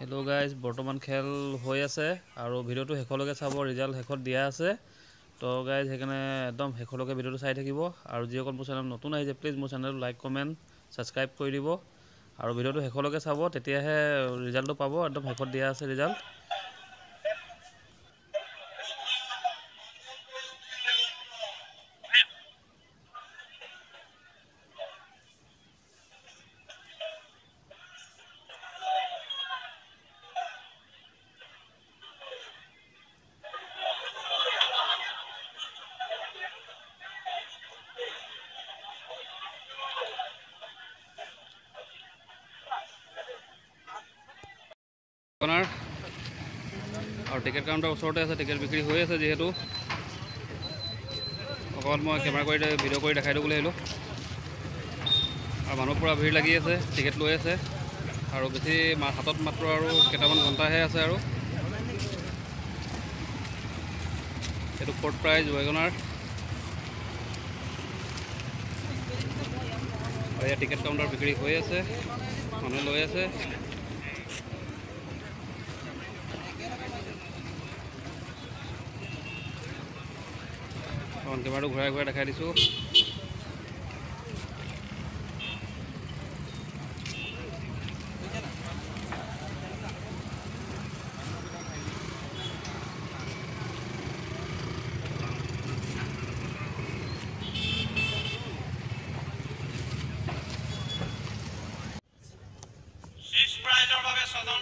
Hello' guys, বৰ্তমান খেল হৈ আছে আৰু ভিডিঅ'টো শেষলৈকে চাব। ৰিজাল্ট শেষত দিয়া আছে তো গাইজ, সেইকাৰণে একদম শেষলৈকে ভিডিঅ'টো চাই থাকিব। আৰু যিসকল মোৰ চেনেল নতুন আহিছে, প্লিজ মোৰ চেনেলটো লাইক কমেণ্ট ছাবস্ক্ৰাইব কৰি দিব আৰু ভিডিঅ'টো শেষলৈকে চাব, তেতিয়াহে ৰিজাল্টটো পাব। একদম শেষত দিয়া আছে ৰিজাল্ট। আৰু টিকেট কাউণ্টাৰ ওচৰতে আছে, টিকেট বিক্ৰী হৈ আছে। যিহেতু অকল মই কেমেৰা কৰি ভিডিঅ' কৰি দেখাই দিওঁ বুলি আহিলোঁ। আৰু মানুহ পূৰা ভিৰ লাগি আছে, টিকেট লৈ আছে আৰু বেছি হাতত মাত্ৰ আৰু কেইটামান ঘণ্টাহে আছে। আৰু এইটো ফ'ৰ্থ প্ৰাইজ ৱেগনাৰ। আৰু ইয়াত টিকেট কাউণ্টাৰ বিক্ৰী হৈ আছে, মানুহে লৈ আছে। কেমেৰাটো ঘূৰাই ঘূৰাই দেখাই দিছোঁ। প্ৰাইজৰ বাবে ছজন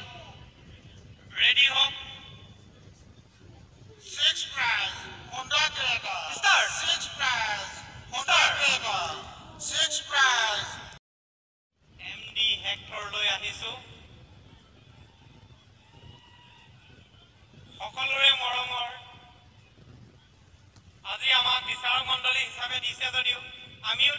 ৰেডি হওক। 6 prize Honda Creta start. 6 prize Honda Creta 6 prize MG Hector লৈ আহিছো। সকলোৰে মৰমৰ আজি আমাক বিচাৰক মণ্ডলী হিচাপে দিছে যদিও আমিও